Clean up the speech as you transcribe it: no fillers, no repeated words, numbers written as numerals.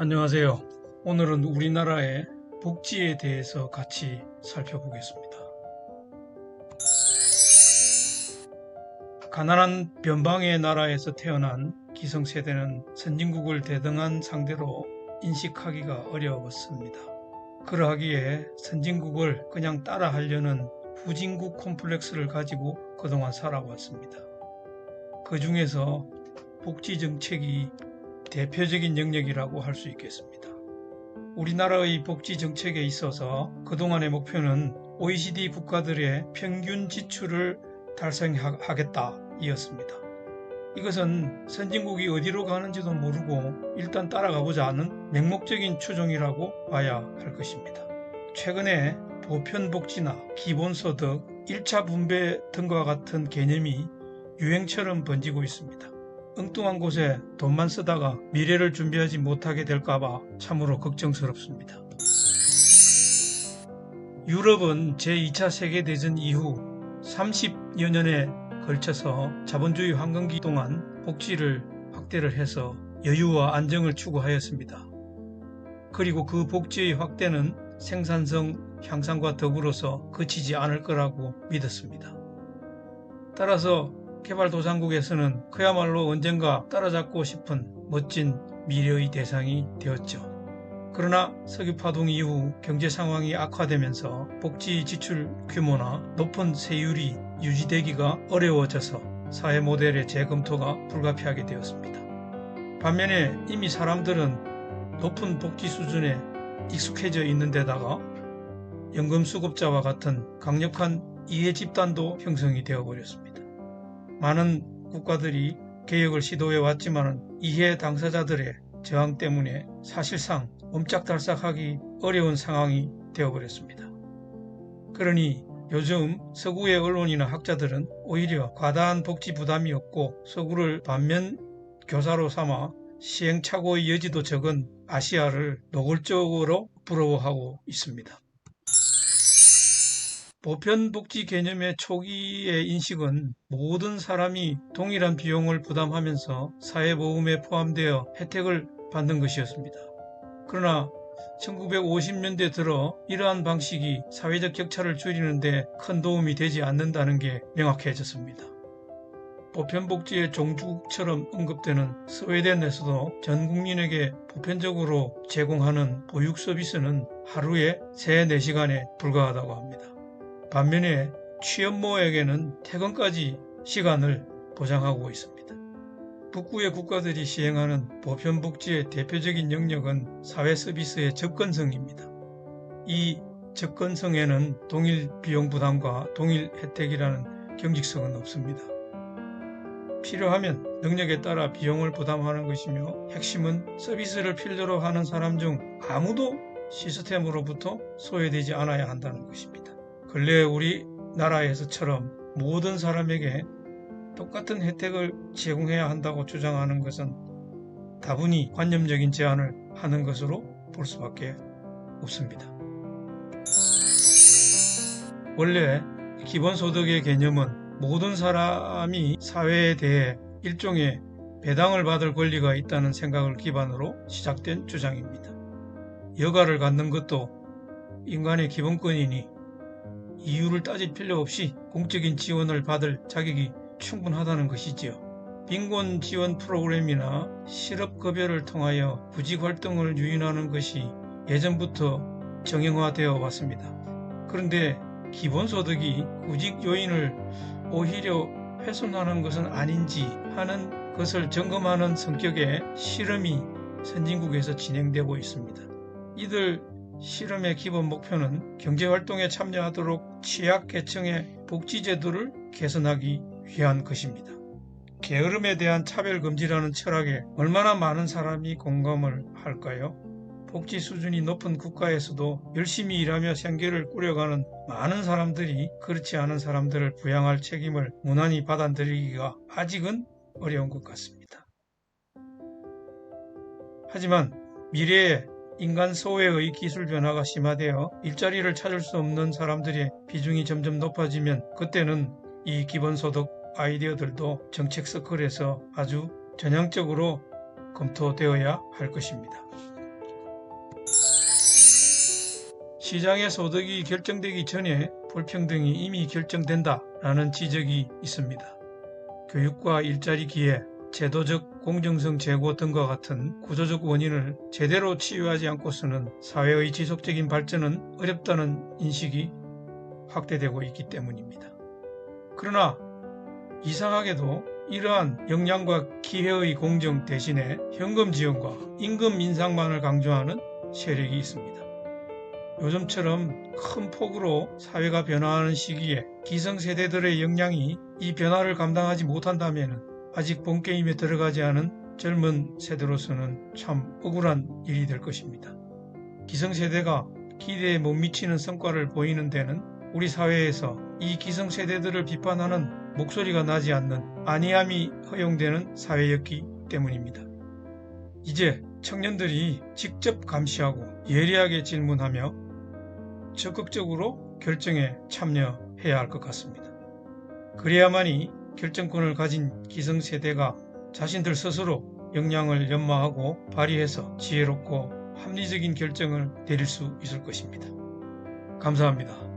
안녕하세요. 오늘은 우리나라의 복지에 대해서 같이 살펴보겠습니다. 가난한 변방의 나라에서 태어난 기성세대는 선진국을 대등한 상대로 인식하기가 어려웠습니다. 그러하기에 선진국을 그냥 따라하려는 후진국 콤플렉스를 가지고 그동안 살아왔습니다. 그 중에서 복지정책이 대표적인 영역이라고 할 수 있겠습니다. 우리나라의 복지정책에 있어서 그동안의 목표는 OECD 국가들의 평균 지출을 달성하겠다 이었습니다. 이것은 선진국이 어디로 가는지도 모르고 일단 따라가보자 하는 맹목적인 추종이라고 봐야 할 것입니다. 최근에 보편복지나 기본소득, 1차 분배 등과 같은 개념이 유행처럼 번지고 있습니다. 엉뚱한 곳에 돈만 쓰다가 미래를 준비하지 못하게 될까봐 참으로 걱정스럽습니다. 유럽은 제2차 세계대전 이후 30여 년에 걸쳐서 자본주의 황금기 동안 복지를 확대를 해서 여유와 안정을 추구하였습니다. 그리고 그 복지의 확대는 생산성 향상과 더불어서 그치지 않을 거라고 믿었습니다. 따라서 개발도상국에서는 그야말로 언젠가 따라잡고 싶은 멋진 미래의 대상이 되었죠. 그러나 석유파동 이후 경제 상황이 악화되면서 복지 지출 규모나 높은 세율이 유지되기가 어려워져서 사회 모델의 재검토가 불가피하게 되었습니다. 반면에 이미 사람들은 높은 복지 수준에 익숙해져 있는 데다가 연금수급자와 같은 강력한 이해 집단도 형성이 되어버렸습니다. 많은 국가들이 개혁을 시도해 왔지만 이해 당사자들의 저항 때문에 사실상 옴짝달싹하기 어려운 상황이 되어버렸습니다. 그러니 요즘 서구의 언론이나 학자들은 오히려 과다한 복지 부담이 없고 서구를 반면 교사로 삼아 시행착오의 여지도 적은 아시아를 노골적으로 부러워하고 있습니다. 보편복지 개념의 초기의 인식은 모든 사람이 동일한 비용을 부담하면서 사회보험에 포함되어 혜택을 받는 것이었습니다. 그러나 1950년대 들어 이러한 방식이 사회적 격차를 줄이는 데 큰 도움이 되지 않는다는 게 명확해졌습니다. 보편복지의 종주국처럼 언급되는 스웨덴에서도 전 국민에게 보편적으로 제공하는 보육 서비스는 하루에 3-4시간에 불과하다고 합니다. 반면에 취업모에게는 퇴근까지 시간을 보장하고 있습니다. 북구의 국가들이 시행하는 보편복지의 대표적인 영역은 사회서비스의 접근성입니다. 이 접근성에는 동일 비용 부담과 동일 혜택이라는 경직성은 없습니다. 필요하면 능력에 따라 비용을 부담하는 것이며 핵심은 서비스를 필요로 하는 사람 중 아무도 시스템으로부터 소외되지 않아야 한다는 것입니다. 근래 우리나라에서처럼 모든 사람에게 똑같은 혜택을 제공해야 한다고 주장하는 것은 다분히 관념적인 제안을 하는 것으로 볼 수밖에 없습니다. 원래 기본소득의 개념은 모든 사람이 사회에 대해 일종의 배당을 받을 권리가 있다는 생각을 기반으로 시작된 주장입니다. 여가를 갖는 것도 인간의 기본권이니 이유를 따질 필요 없이 공적인 지원을 받을 자격이 충분하다는 것이지요. 빈곤 지원 프로그램이나 실업급여를 통하여 구직활동을 유인하는 것이 예전부터 정형화되어 왔습니다. 그런데 기본소득이 구직 요인을 오히려 훼손하는 것은 아닌지 하는 것을 점검하는 성격의 실험이 선진국에서 진행되고 있습니다. 이들 실험의 기본 목표는 경제활동에 참여하도록 취약계층의 복지제도를 개선하기 위한 것입니다. 게으름에 대한 차별금지라는 철학에 얼마나 많은 사람이 공감을 할까요? 복지 수준이 높은 국가에서도 열심히 일하며 생계를 꾸려가는 많은 사람들이 그렇지 않은 사람들을 부양할 책임을 무난히 받아들이기가 아직은 어려운 것 같습니다. 하지만 미래에 인간 소외의 기술 변화가 심화되어 일자리를 찾을 수 없는 사람들의 비중이 점점 높아지면 그때는 이 기본소득 아이디어들도 정책 서클에서 아주 전향적으로 검토되어야 할 것입니다. 시장의 소득이 결정되기 전에 불평등이 이미 결정된다라는 지적이 있습니다. 교육과 일자리 기회, 제도적 공정성 제고 등과 같은 구조적 원인을 제대로 치유하지 않고서는 사회의 지속적인 발전은 어렵다는 인식이 확대되고 있기 때문입니다. 그러나 이상하게도 이러한 역량과 기회의 공정 대신에 현금 지원과 임금 인상만을 강조하는 세력이 있습니다. 요즘처럼 큰 폭으로 사회가 변화하는 시기에 기성세대들의 역량이 이 변화를 감당하지 못한다면 아직 본게임에 들어가지 않은 젊은 세대로서는 참 억울한 일이 될 것입니다. 기성세대가 기대에 못 미치는 성과를 보이는 데는 우리 사회에서 이 기성세대들을 비판하는 목소리가 나지 않는 안이함이 허용되는 사회였기 때문입니다. 이제 청년들이 직접 감시하고 예리하게 질문하며 적극적으로 결정에 참여해야 할 것 같습니다. 그래야만이 결정권을 가진 기성세대가 자신들 스스로 역량을 연마하고 발휘해서 지혜롭고 합리적인 결정을 내릴 수 있을 것입니다. 감사합니다.